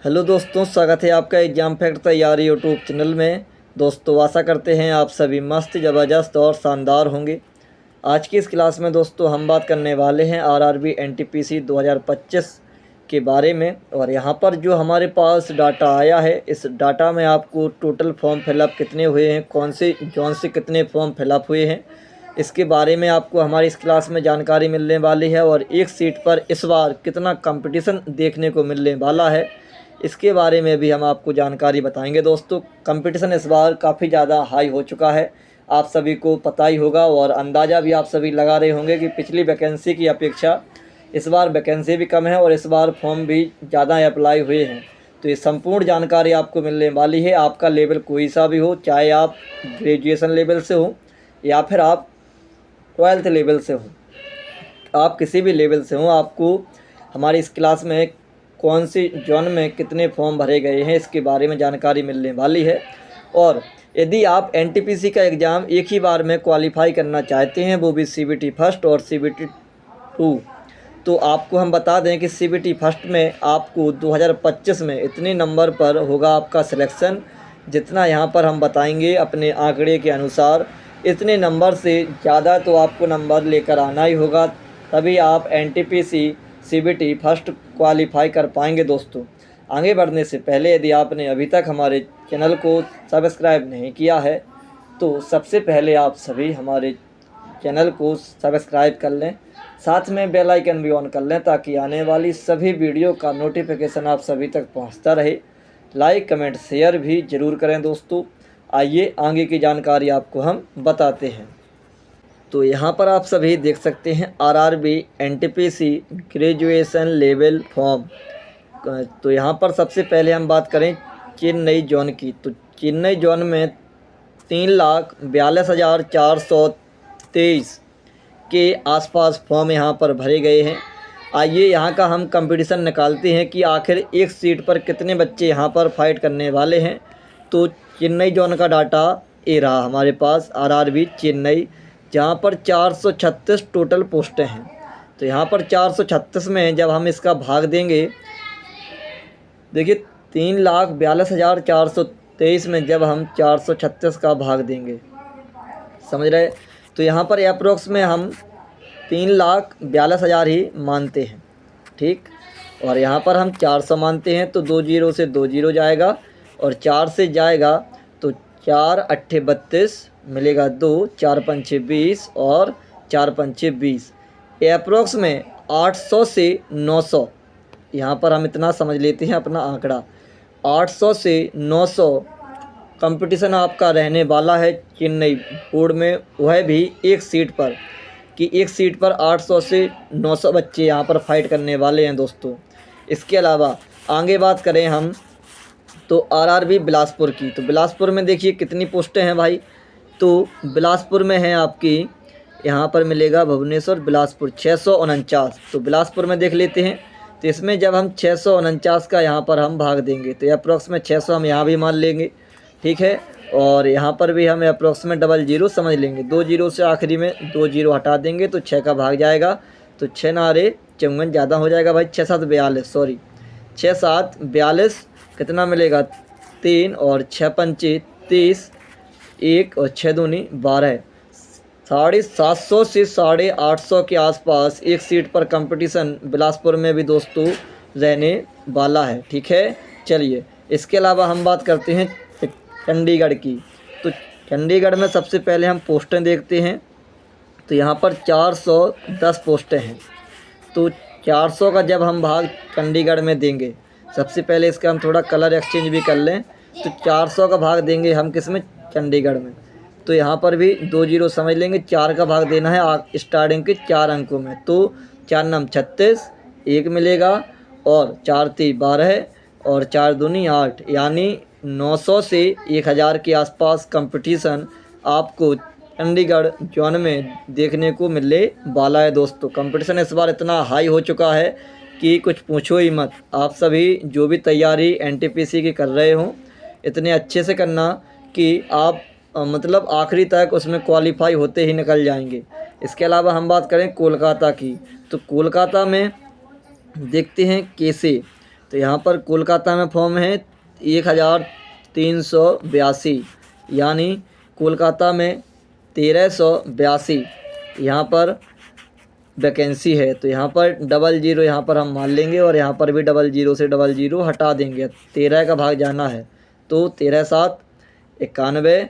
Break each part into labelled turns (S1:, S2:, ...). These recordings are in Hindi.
S1: हेलो दोस्तों, स्वागत है आपका एग्जाम फैक्ट तैयारी यूट्यूब चैनल में। दोस्तों आशा करते हैं आप सभी मस्त, ज़बरदस्त और शानदार होंगे। आज की इस क्लास में दोस्तों हम बात करने वाले हैं आरआरबी एनटीपीसी 2025 के बारे में। और यहाँ पर जो हमारे पास डाटा आया है, इस डाटा में आपको टोटल फॉर्म फिलअप कितने हुए हैं, कौन से जोन से कितने फॉर्म फिलअप हुए हैं, इसके बारे में आपको हमारी इस क्लास में जानकारी मिलने वाली है। और एक सीट पर इस बार कितना कंपटीशन देखने को मिलने वाला है, इसके बारे में भी हम आपको जानकारी बताएंगे। दोस्तों कंपटीशन इस बार काफ़ी ज़्यादा हाई हो चुका है, आप सभी को पता ही होगा और अंदाज़ा भी आप सभी लगा रहे होंगे कि पिछली वैकेंसी की अपेक्षा इस बार वैकेंसी भी कम है और इस बार फॉर्म भी ज़्यादा अप्लाई हुए हैं। तो ये संपूर्ण जानकारी आपको मिलने वाली है। आपका लेवल कोई सा भी हो, चाहे आप ग्रेजुएशन लेवल से हो या फिर आप 12th लेवल से हो, आप किसी भी लेवल से हो, आपको हमारी इस क्लास में कौन सी जोन में कितने फॉर्म भरे गए हैं इसके बारे में जानकारी मिलने वाली है। और यदि आप एनटीपीसी का एग्ज़ाम एक ही बार में क्वालिफाई करना चाहते हैं, वो भी सीबीटी फर्स्ट और सीबीटी 2, तो आपको हम बता दें कि सीबीटी फर्स्ट में आपको 2025 में इतने नंबर पर होगा आपका सिलेक्शन, जितना यहाँ पर हम बताएंगे अपने आंकड़े के अनुसार। इतने नंबर से ज़्यादा तो आपको नंबर लेकर आना ही होगा, तभी आप एनटीपीसी सीबीटी फर्स्ट क्वालिफाई कर पाएंगे। दोस्तों आगे बढ़ने से पहले यदि आपने अभी तक हमारे चैनल को सब्सक्राइब नहीं किया है, तो सबसे पहले आप सभी हमारे चैनल को सब्सक्राइब कर लें, साथ में बेल आइकन भी ऑन कर लें, ताकि आने वाली सभी वीडियो का नोटिफिकेशन आप सभी तक पहुंचता रहे। लाइक कमेंट शेयर भी ज़रूर करें। दोस्तों आइए आगे की जानकारी आपको हम बताते हैं। तो यहाँ पर आप सभी देख सकते हैं RRB NTPC graduation level form. तो यहाँ पर सबसे पहले हम बात करें चेन्नई जोन की, तो चेन्नई जोन में 3,42,423 के आसपास फॉर्म यहाँ पर भरे गए हैं। आइए यहाँ का हम कंपटीशन निकालते हैं कि आखिर एक सीट पर कितने बच्चे यहाँ पर फाइट करने वाले हैं। तो चेन्नई जोन का डाटा ये रहा हमारे पास, आरआरबी चेन्नई, जहाँ पर 436 टोटल पोस्टें हैं। तो यहाँ पर 436 में जब हम इसका भाग देंगे, देखिए 3,42,423 में जब हम 436 का भाग देंगे, समझ रहे, तो यहाँ पर अप्रोक्स में हम 3,42,000 ही मानते हैं, ठीक। और यहाँ पर हम 400 मानते हैं, तो 2 जीरो से 2 जीरो जाएगा और 4 से जाएगा तो 4 अट्ठे 32 मिलेगा 2, 4 पंचे 20 और 4 पंचे 20। अप्रोक्स में 800 से 900, यहाँ पर हम इतना समझ लेते हैं अपना आंकड़ा, 800 से 900 कंपटीशन आपका रहने वाला है चेन्नई बोर्ड में, वह भी एक सीट पर, कि एक सीट पर 800 से 900 बच्चे यहाँ पर फाइट करने वाले हैं। दोस्तों इसके अलावा आगे बात करें हम तो आरआरबी बिलासपुर की, तो बिलासपुर में देखिए कितनी पोस्टें हैं भाई। तो बिलासपुर में है आपकी, यहाँ पर मिलेगा भुवनेश्वर बिलासपुर 649, तो बिलासपुर में देख लेते हैं। तो इसमें जब हम 649 का यहाँ पर हम भाग देंगे तो अप्रोक्स में 600 हम यहाँ भी मान लेंगे, ठीक है। और यहाँ पर भी हम अप्रोक्सीमेट डबल जीरो समझ लेंगे, 2 जीरो से आखिरी में 2 जीरो हटा देंगे तो 6 का भाग जाएगा, तो 6 नारे 54 ज़्यादा हो जाएगा भाई, 6 7 42, सॉरी 6 7 42 कितना मिलेगा 3 और 6 पंचे 30, 1 और 6 दूनी 12, 750 से 850 के आसपास एक सीट पर कंपटीशन बिलासपुर में भी दोस्तों रहने वाला है, ठीक है। चलिए इसके अलावा हम बात करते हैं चंडीगढ़ की, तो चंडीगढ़ में सबसे पहले हम पोस्टें देखते हैं। तो यहाँ पर 410 पोस्टें हैं, तो 400 का जब हम भाग चंडीगढ़ में देंगे, सबसे पहले इसका हम थोड़ा कलर एक्सचेंज भी कर लें, तो 400 का भाग देंगे हम किस में, चंडीगढ़ में। तो यहाँ पर भी 2 जीरो समझ लेंगे, 4 का भाग देना है स्टार्टिंग के 4 अंकों में, तो 4 नम 36, 1 मिलेगा और 4 ती 12 और 4 दूनी 8, यानी 900 से 1000 के आसपास कंपटीशन आपको चंडीगढ़ जोन में देखने को मिलने वाला है। दोस्तों कंपटीशन इस बार इतना हाई हो चुका है कि कुछ पूछो ही मत। आप सभी जो भी तैयारी एनटीपीसी की कर रहे हो, इतने अच्छे से करना कि आप मतलब आखिरी तक उसमें क्वालिफाई होते ही निकल जाएंगे। इसके अलावा हम बात करें कोलकाता की, तो कोलकाता में देखते हैं कैसे तो यहाँ पर कोलकाता में फॉर्म है 1382, यानी कोलकाता में 1382 यहाँ पर वैकेंसी है। तो यहाँ पर 00 यहाँ पर हम मान लेंगे और यहाँ पर भी 00 से 00 हटा देंगे। 13 का भाग जाना है तो 13 7 91,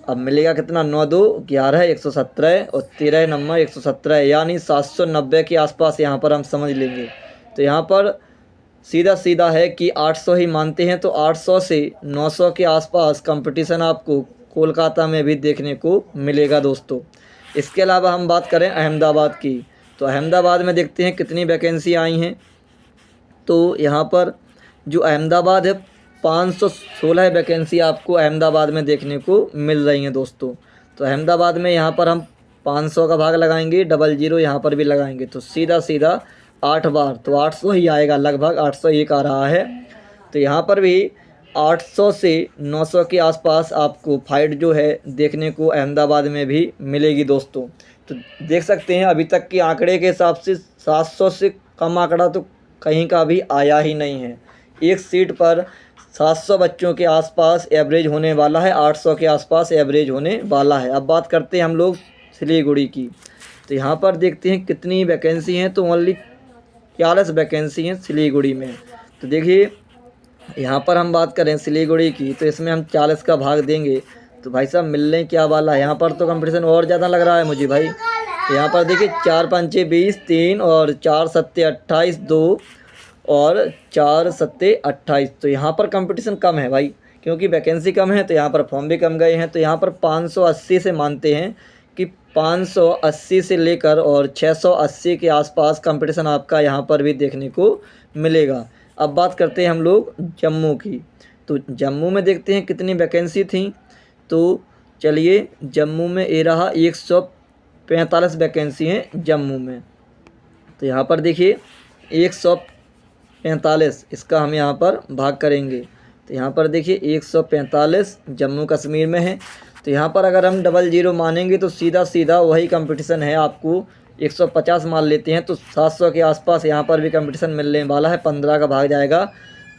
S1: अब मिलेगा कितना 9 2 11 117 और 13 नंबर 117, यानी 790 के आसपास यहाँ पर हम समझ लेंगे। तो यहाँ पर सीधा सीधा है कि 800 ही मानते हैं, तो 800 से 900 के आसपास कंपटीशन आपको कोलकाता में भी देखने को मिलेगा दोस्तों। इसके अलावा हम बात करें अहमदाबाद की, तो अहमदाबाद में देखते हैं कितनी वैकेंसी आई हैं। तो यहाँ पर जो अहमदाबाद है 516 वैकेंसी आपको अहमदाबाद में देखने को मिल रही हैं दोस्तों। तो अहमदाबाद में यहाँ पर हम 500 का भाग लगाएंगे, 00 यहाँ पर भी लगाएंगे, तो सीधा सीधा 8 बार तो 800 ही आएगा, लगभग 801 आ रहा है। तो यहाँ पर भी 800 से 900 के आसपास आपको फाइट जो है देखने को अहमदाबाद में भी मिलेगी दोस्तों। तो देख सकते हैं अभी तक के आंकड़े के हिसाब से 700 से कम आंकड़ा तो कहीं का भी आया ही नहीं है। एक सीट पर 700 बच्चों के आसपास एवरेज होने वाला है, 800 के आसपास एवरेज होने वाला है। अब बात करते हैं हम लोग सिलीगुड़ी की, तो यहाँ पर देखते हैं कितनी वैकेंसी हैं। तो ओनली 40 वैकेंसी हैं सिलीगुड़ी में। तो देखिए यहाँ पर हम बात करें सिलीगुड़ी की, तो इसमें हम 40 का भाग देंगे तो भाई साहब मिलने क्या वाला है। यहाँ पर तो कंपटीशन और ज़्यादा लग रहा है मुझे भाई। तो यहाँ पर देखिए 4 5 20 3 और 4 7 28 2 और 4 7 28, तो यहाँ पर कंपटीशन कम है भाई, क्योंकि वैकेंसी कम है तो यहाँ पर फॉर्म भी कम गए हैं। तो यहाँ पर 580 से मानते हैं कि 580 से लेकर और 680 के आसपास कंपटीशन आपका यहाँ पर भी देखने को मिलेगा। अब बात करते हैं हम लोग जम्मू की, तो जम्मू में देखते हैं कितनी वैकेंसी थी। तो चलिए जम्मू में ये रहा 145 वैकेंसी हैं जम्मू में। तो यहाँ पर देखिए 145, इसका हम यहाँ पर भाग करेंगे तो यहाँ पर देखिए 145 जम्मू कश्मीर में है। तो यहाँ पर अगर हम 00 मानेंगे तो सीधा सीधा वही कंपटीशन है, आपको 150 मान लेते हैं तो 700 के आसपास यहाँ पर भी कंपटीशन मिलने वाला है। 15 का भाग जाएगा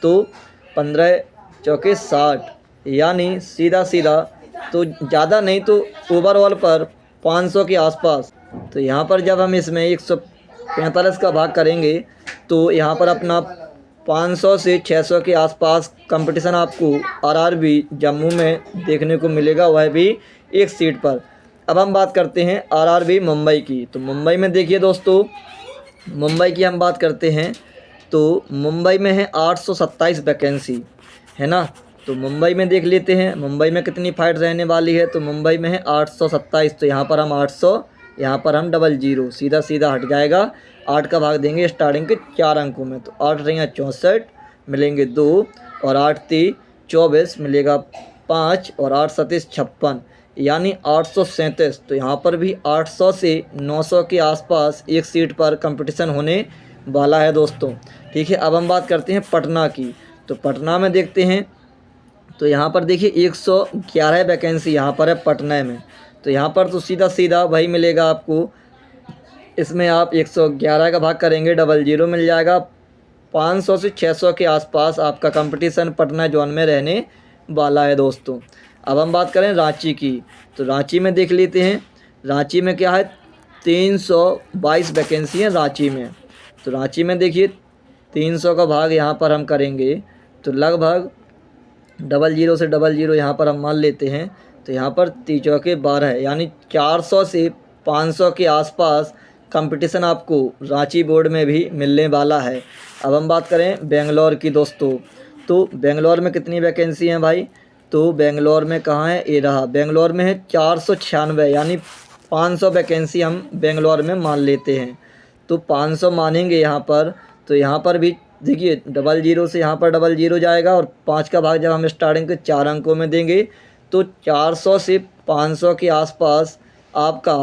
S1: तो 15 चौके 60, यानी सीधा सीधा तो ज़्यादा नहीं तो ओवरऑल पर 500 के आसपास। तो यहाँ पर जब हम इसमें 145 का भाग करेंगे तो यहाँ पर अपना 500 से 600 के आसपास कंपटीशन आपको आरआरबी जम्मू में देखने को मिलेगा, वह भी एक सीट पर। अब हम बात करते हैं आरआरबी मुंबई की, तो मुंबई में देखिए दोस्तों, मुंबई की हम बात करते हैं तो मुंबई में है 827 वैकेंसी है ना। तो मुंबई में देख लेते हैं मुंबई में कितनी फाइट रहने वाली है। तो मुंबई में है 827, तो यहाँ पर हम 800, यहाँ पर हम 00, सीधा सीधा हट जाएगा। 8 का भाग देंगे स्टार्टिंग के 4 अंकों में, तो 8 रहेंगे 64, मिलेंगे 2 और 8 3 24, मिलेगा 5 और 8 37 56, यानी 837। तो यहाँ पर भी 800 से 900 के आसपास एक सीट पर कंपटीशन होने वाला है दोस्तों। ठीक है, अब हम बात करते हैं पटना की, तो पटना में देखते हैं तो यहाँ पर देखिए 111 वैकेंसी यहाँ पर है पटना में। तो यहाँ पर तो सीधा सीधा वही मिलेगा आपको, इसमें आप 111 का भाग करेंगे 00 मिल जाएगा। 500 से 600 के आसपास आपका कंपटीशन पटना जोन में रहने वाला है दोस्तों। अब हम बात करें रांची की, तो रांची में देख लेते हैं रांची में क्या है, 322 वैकेंसी है रांची में। तो रांची में देखिए 300 का भाग यहाँ पर हम करेंगे तो लगभग 00 से 00 यहाँ पर हम मान लेते हैं। तो यहाँ पर 3 चौके 12 है, यानी 400 से 500 के आसपास कंपटीशन आपको रांची बोर्ड में भी मिलने वाला है। अब हम बात करें बेंगलोर की दोस्तों, तो बेंगलोर में कितनी वैकेंसी हैं भाई। तो बेंगलोर में कहाँ है, ये रहा, बेंगलोर में है 496, यानी 500 वैकेंसी हम बेंगलोर में मान लेते हैं। तो 500 मानेंगे यहाँ पर, तो यहाँ पर भी देखिए 00 से यहाँ पर 00 जाएगा और 5 का भाग जब हम स्टार्टिंग के 4 अंकों में देंगे तो 400 से 500 के आसपास आपका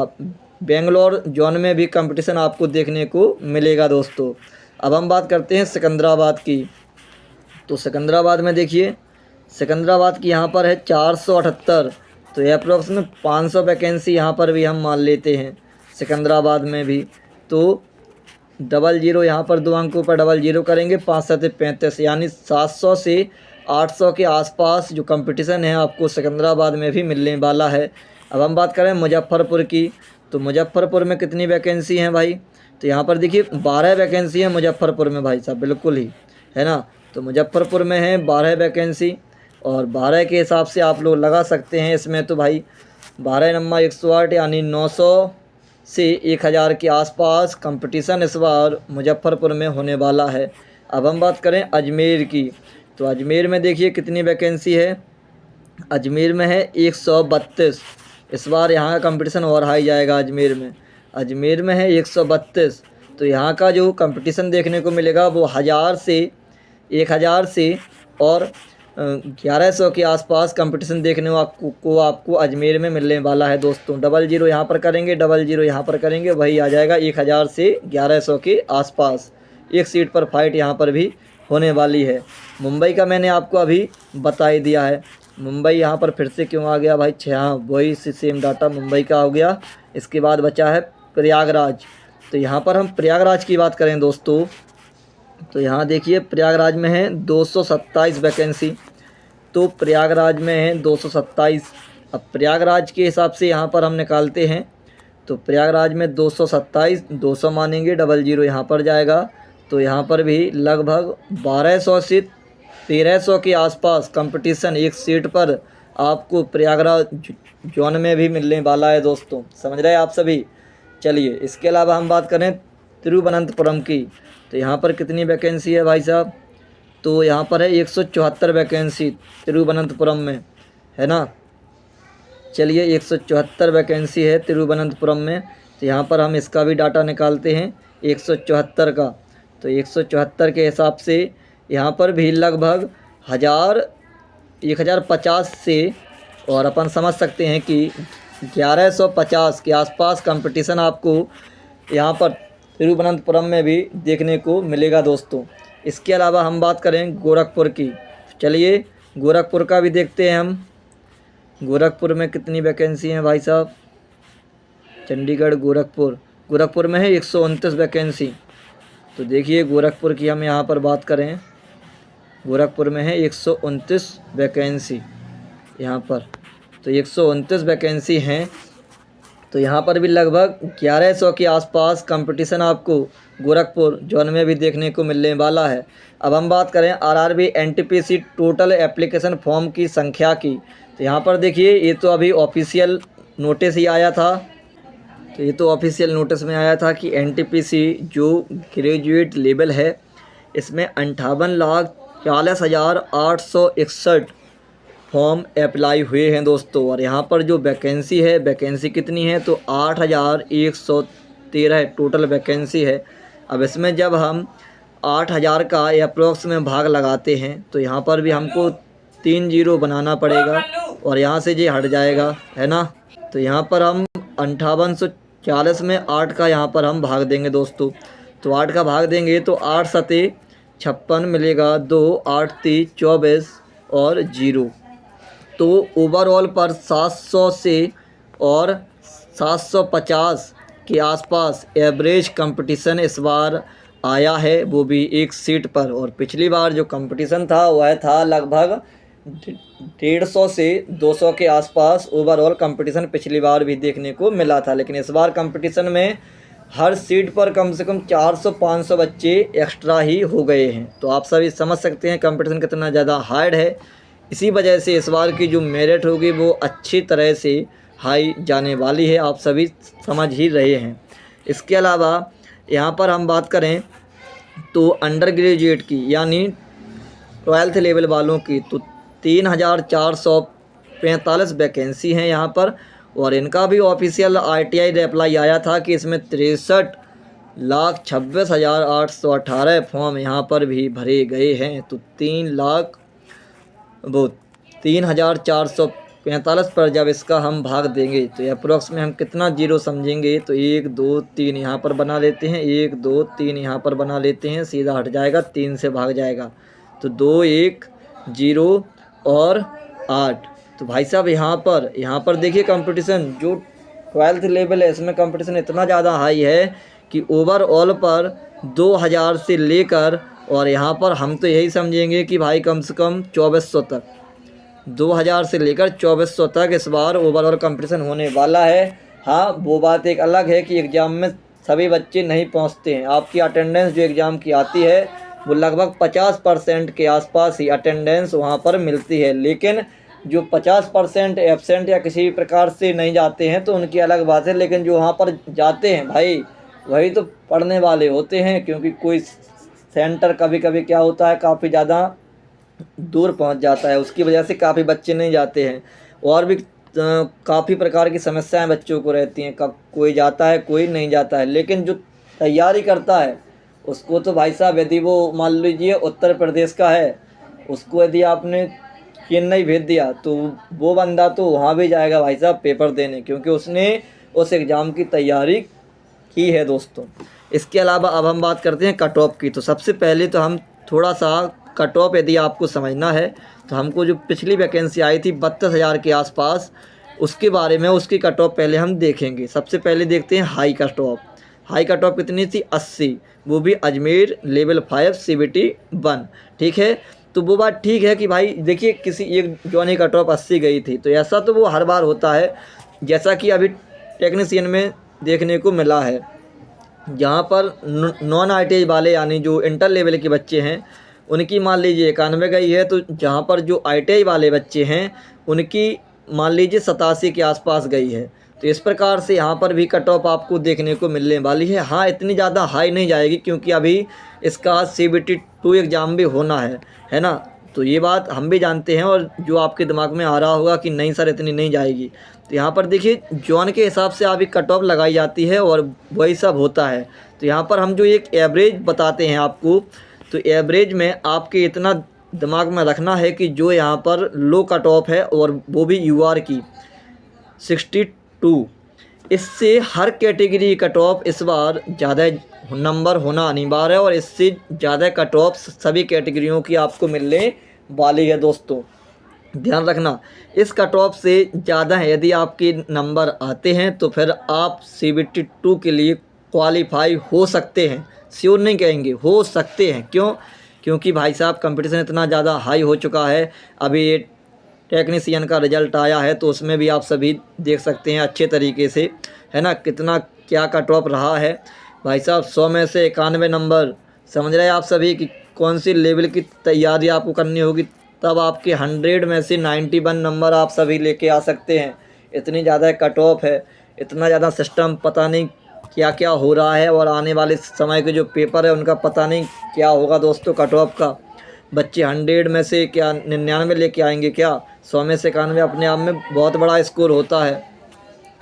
S1: बेंगलोर जोन में भी कंपटीशन आपको देखने को मिलेगा दोस्तों। अब हम बात करते हैं सिकंदराबाद की, तो सिकंदराबाद में देखिए सिकंदराबाद की यहाँ पर है 478, तो अप्रॉक्स में 500 वैकेंसी यहाँ पर भी हम मान लेते हैं सिकंदराबाद में भी। तो डबल जीरो यहाँ पर 2 अंकों पर डबल जीरो करेंगे, 5 7 35, यानी 700 से 800 के आसपास जो कंपटीशन है आपको सिकंदराबाद में भी मिलने वाला है। अब हम बात करें मुजफ्फरपुर की, तो मुजफ्फरपुर में कितनी वैकेंसी हैं भाई, तो यहाँ पर देखिए 12 वैकेंसी है मुजफ्फरपुर में भाई साहब, बिल्कुल ही है ना। तो मुजफ्फरपुर में है 12 वैकेंसी, और 12 के हिसाब से आप लोग लगा सकते हैं इसमें। तो भाई 12 नंबर 108 यानी 900 से 1000 के आसपास कंपटीशन इस बार मुजफ्फरपुर में होने वाला है। अब हम बात करें अजमेर की, तो अजमेर में देखिए कितनी वैकेंसी है, अजमेर में है 132। इस बार यहाँ का कंपटीशन और हाई जाएगा अजमेर में, अजमेर में है 132। तो यहाँ का जो कंपटीशन देखने को मिलेगा वो 1000 से और 1100 के आसपास कंपटीशन देखने को आपको अजमेर में मिलने वाला है दोस्तों। डबल जीरो यहाँ पर करेंगे, डबल जीरो यहाँ पर करेंगे, वही आ जाएगा 1000 से 1100 के आसपास। एक सीट पर फाइट यहाँ पर भी होने वाली है। मुंबई का मैंने आपको अभी बता ही दिया है। मुंबई यहाँ पर फिर से क्यों आ गया भाई, हाँ वही सेम डाटा मुंबई का हो गया। इसके बाद बचा है प्रयागराज, तो यहाँ पर हम प्रयागराज की बात करें दोस्तों, तो यहाँ देखिए प्रयागराज में है 227 वैकेंसी, तो प्रयागराज में है 227। अब प्रयागराज के हिसाब से यहाँ पर हम निकालते हैं, तो प्रयागराज में 227, 200 मानेंगे, डबल जीरो यहाँ पर जाएगा, तो यहाँ पर भी लगभग 1200 से 1300 के आसपास कंपटीशन एक सीट पर आपको प्रयागराज जोन में भी मिलने वाला है दोस्तों, समझ रहे हैं आप सभी। चलिए इसके अलावा हम बात करें तिरुवनंतपुरम की, तो यहाँ पर कितनी वैकेंसी है भाई साहब, तो यहाँ पर है 174 वैकेंसी तिरुवनंतपुरम में, है ना। चलिए 174 वैकेंसी है तिरुवनंतपुरम में, तो यहाँ पर हम इसका भी डाटा निकालते हैं 174 का। तो 174 के हिसाब से यहाँ पर भी लगभग 1050 से, और अपन समझ सकते हैं कि 1150 के आसपास कंपटीशन आपको यहाँ पर तिरुवनंतपुरम में भी देखने को मिलेगा दोस्तों। इसके अलावा हम बात करें गोरखपुर की, चलिए गोरखपुर का भी देखते हैं हम। गोरखपुर में कितनी वैकेंसी हैं भाई साहब, चंडीगढ़ गोरखपुर में है 129 वैकेंसी। तो देखिए गोरखपुर की हम यहाँ पर बात करें, गोरखपुर में है 129 वैकेंसी यहाँ पर, तो 129 वैकेंसी हैं। तो यहाँ पर भी लगभग 1100 के आसपास कंपटीशन आपको गोरखपुर जोन में भी देखने को मिलने वाला है। अब हम बात करें RRB NTPC total application form की संख्या की, तो यहाँ पर देखिए ये तो अभी ऑफिशियल नोटिस ही आया था, तो ये तो ऑफिशियल नोटिस में आया था कि एनटीपीसी जो ग्रेजुएट लेवल है इसमें 58,40,861 फॉर्म अप्लाई हुए हैं दोस्तों। और यहाँ पर जो वैकेंसी है, वैकेंसी कितनी है, तो 8,113 टोटल वैकेंसी है। अब इसमें जब हम 8,000 का अप्रोक्स में भाग लगाते हैं तो यहाँ पर भी हमको 3 जीरो बनाना पड़ेगा, और यहाँ से ये हट जाएगा, है ना। तो यहाँ पर हम 5840 में 8 का यहाँ पर हम भाग देंगे दोस्तों। तो 8 का भाग देंगे तो 8 सते 56 मिलेगा, 2 8 3 24 और 0। तो ओवरऑल पर 700 से और 750 के आसपास एवरेज कंपटीशन इस बार आया है, वो भी एक सीट पर। और पिछली बार जो कंपटीशन था वह था लगभग 150 से 200 के आसपास ओवरऑल कंपटीशन पिछली बार भी देखने को मिला था। लेकिन इस बार कंपटीशन में हर सीट पर कम से कम 400-500 बच्चे एक्स्ट्रा ही हो गए हैं। तो आप सभी समझ सकते हैं कंपटीशन कितना ज़्यादा हार्ड है। इसी वजह से इस बार की जो मेरिट होगी वो अच्छी तरह से हाई जाने वाली है, आप सभी समझ ही रहे हैं। इसके अलावा यहाँ पर हम बात करें तो अंडर ग्रेजुएट की यानी 12th लेवल वालों की, तो 3,445 वैकेंसी हैं यहाँ पर। और इनका भी ऑफिशियल आरटीआई रिप्लाई आया था कि इसमें 63,26,818 फॉर्म यहाँ पर भी भरे गए हैं। तो 3,445 पर जब इसका हम भाग देंगे तो अप्रोक्स में हम कितना जीरो समझेंगे, तो 1 2 3 यहाँ पर बना लेते हैं, 1 2 3 यहाँ पर बना लेते हैं, सीधा हट जाएगा, 3 से भाग जाएगा, तो 2 1 0 और 8। तो भाई साहब यहाँ पर देखिए कंपटीशन जो 12th लेवल है इसमें कंपटीशन इतना ज़्यादा हाई है कि ओवरऑल पर 2000 से लेकर, और यहाँ पर हम तो यही समझेंगे कि भाई कम से कम 2400 तक, 2000 से लेकर 2400 तक इस बार ओवरऑल कंपटीशन होने वाला है। हाँ, वो बात एक अलग है कि एग्ज़ाम में सभी बच्चे नहीं पहुंचते हैं। आपकी अटेंडेंस जो एग्ज़ाम की आती है वो लगभग 50% के आसपास ही अटेंडेंस वहां पर मिलती है, लेकिन जो 50% एब्सेंट या किसी भी प्रकार से नहीं जाते हैं तो उनकी अलग बात है, लेकिन जो वहाँ पर जाते हैं भाई वही तो पढ़ने वाले होते हैं। क्योंकि कोई सेंटर कभी कभी क्या होता है काफ़ी ज़्यादा दूर पहुंच जाता है, उसकी वजह से काफ़ी बच्चे नहीं जाते हैं। और भी काफ़ी प्रकार की समस्याएं बच्चों को रहती हैं, कब कोई जाता है कोई नहीं जाता है। लेकिन जो तैयारी करता है उसको तो भाई साहब, यदि वो मान लीजिए उत्तर प्रदेश का है, उसको यदि आपने चेन्नई भेज दिया तो वो बंदा तो वहाँ भी जाएगा भाई साहब पेपर देने, क्योंकि उसने उस एग्ज़ाम की तैयारी की है दोस्तों। इसके अलावा अब हम बात करते हैं कट ऑफ की। तो सबसे पहले तो हम थोड़ा सा कट ऑफ यदि आपको समझना है तो हमको जो पिछली वैकेंसी आई थी 32,000 के आसपास, उसके बारे में उसकी कट ऑफ पहले हम देखेंगे। सबसे पहले देखते हैं high cut off. High cut off कितनी थी? 80, वो भी अजमेर लेवल 5 CBT 1। ठीक है, तो वो बात ठीक है कि भाई देखिए किसी एक जॉनी कट ऑफ 80 गई थी, तो ऐसा तो वो हर बार होता है, जैसा कि अभी टेक्नीशियन में देखने को मिला है। जहाँ पर नॉन ITI वाले यानी जो इंटर लेवल के बच्चे हैं उनकी मान लीजिए 91 गई है, तो जहाँ पर जो ITI वाले बच्चे हैं उनकी मान लीजिए 87 के आसपास गई है। तो इस प्रकार से यहाँ पर भी कट ऑफ आपको देखने को मिलने वाली है। हाँ, इतनी ज़्यादा हाई नहीं जाएगी क्योंकि अभी इसका CBT 2 एग्ज़ाम भी होना है ना। तो ये बात हम भी जानते हैं, और जो आपके दिमाग में आ रहा होगा कि नहीं सर इतनी नहीं जाएगी, तो यहाँ पर देखिए जॉन के हिसाब से अभी कट ऑफ लगाई जाती है और वही सब होता है। तो यहाँ पर हम जो एक एवरेज बताते हैं आपको, तो एवरेज में आपके इतना दिमाग में रखना है कि जो यहाँ पर लो कट ऑफ है और वो भी UR की 62, इससे हर कैटेगरी कट ऑफ इस बार ज़्यादा नंबर होना अनिवार्य है, और इससे ज़्यादा कट ऑफ सभी कैटेगरियों की आपको मिलने वाली है दोस्तों। ध्यान रखना, इस कट ऑफ से ज़्यादा है यदि आपके नंबर आते हैं तो फिर आप CBT 2 के लिए क्वालिफाई हो सकते हैं। श्योर नहीं कहेंगे, हो सकते हैं। क्यों? क्योंकि भाई साहब कंपटीशन इतना ज़्यादा हाई हो चुका है। अभी ये टेक्नीशियन का रिजल्ट आया है तो उसमें भी आप सभी देख सकते हैं अच्छे तरीके से, है ना, कितना क्या कट ऑफ रहा है भाई साहब। 100 में से 91 नंबर, समझ रहे हैं आप सभी कि कौन सी लेवल की तैयारी आपको करनी होगी, तब आपके 100 में से 91 नंबर आप सभी लेके आ सकते हैं। इतनी ज़्यादा कट ऑफ है, इतना ज़्यादा सिस्टम, पता नहीं क्या क्या हो रहा है, और आने वाले समय के जो पेपर है उनका पता नहीं क्या होगा दोस्तों। कट ऑफ का बच्चे 100 में से क्या 99 लेके आएंगे क्या? 100 में से 91 अपने आप में बहुत बड़ा स्कोर होता है,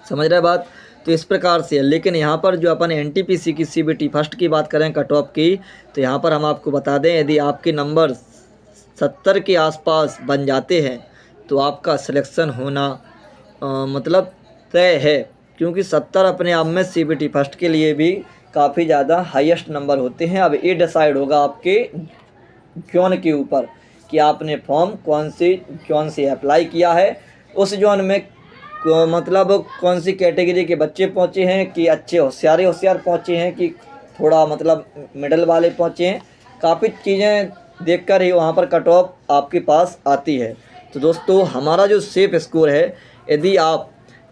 S1: समझ रहे बात। तो इस प्रकार से है। लेकिन यहाँ पर जो अपन NTPC की CBT फर्स्ट की बात करें कट ऑफ की, तो यहाँ पर हम आपको बता दें यदि आपके नंबर 70 के आसपास बन जाते हैं तो आपका सिलेक्शन होना मतलब तय है, क्योंकि 70 अपने आप में CBT फर्स्ट के लिए भी काफ़ी ज़्यादा हाईएस्ट नंबर होते हैं। अब ये डिसाइड होगा आपके जोन के ऊपर कि आपने फॉर्म कौन से अप्लाई किया है, उस जोन में मतलब कौन सी कैटेगरी के बच्चे पहुँचे हैं, कि अच्छे होशियार पहुँचे हैं, कि थोड़ा मतलब मिडल वाले पहुँचे हैं। काफ़ी चीज़ें देखकर ही वहाँ पर कट ऑफ आपके पास आती है। तो दोस्तों हमारा जो सेफ स्कोर है, यदि आप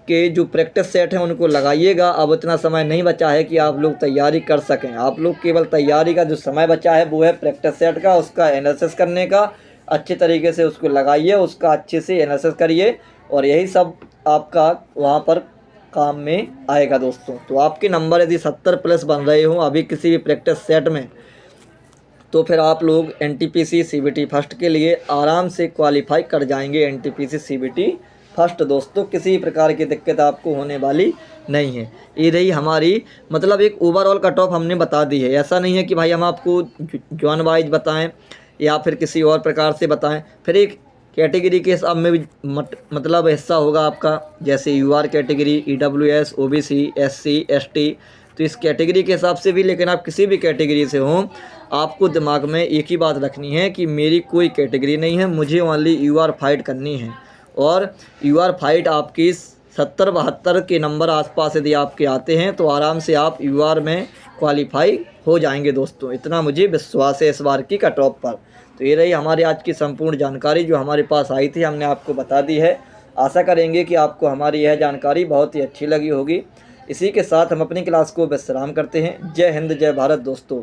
S1: के जो प्रैक्टिस सेट हैं उनको लगाइएगा। अब इतना समय नहीं बचा है कि आप लोग तैयारी कर सकें। आप लोग केवल तैयारी का जो समय बचा है वो है प्रैक्टिस सेट का, उसका एनालिसिस करने का। अच्छे तरीके से उसको लगाइए, उसका अच्छे से एनालिसिस करिए, और यही सब आपका वहाँ पर काम में आएगा दोस्तों। तो आपके नंबर यदि 70 प्लस बन रहे हों अभी किसी भी प्रैक्टिस सेट में, तो फिर आप लोग NTPC CBT फर्स्ट के लिए आराम से क्वालिफाई कर जाएंगे। NTPC CBT फर्स्ट दोस्तों, किसी प्रकार की दिक्कत आपको होने वाली नहीं है। ये रही हमारी मतलब एक ओवरऑल कट ऑफ हमने बता दी है। ऐसा नहीं है कि भाई हम आपको जॉन वाइज बताएं या फिर किसी और प्रकार से बताएं। फिर एक कैटेगरी के हिसाब में भी मतलब हिस्सा होगा आपका, जैसे UR category, EWS, OBC, SC, ST, तो इस कैटेगरी के हिसाब से भी। लेकिन आप किसी भी कैटेगरी से हों, आपको दिमाग में एक ही बात रखनी है कि मेरी कोई कैटेगरी नहीं है, मुझे ओनली UR फाइट करनी है। और UR फाइट आपकी 70-72 के नंबर आसपास यदि आपके आते हैं तो आराम से आप UR में क्वालिफाई हो जाएंगे दोस्तों, इतना मुझे विश्वास है इस बार की कट ऑफ पर। तो ये रही हमारी आज की संपूर्ण जानकारी जो हमारे पास आई थी, हमने आपको बता दी है। आशा करेंगे कि आपको हमारी यह जानकारी बहुत ही अच्छी लगी होगी। इसी के साथ हम अपनी क्लास को विश्राम करते हैं। जय हिंद, जय भारत दोस्तों।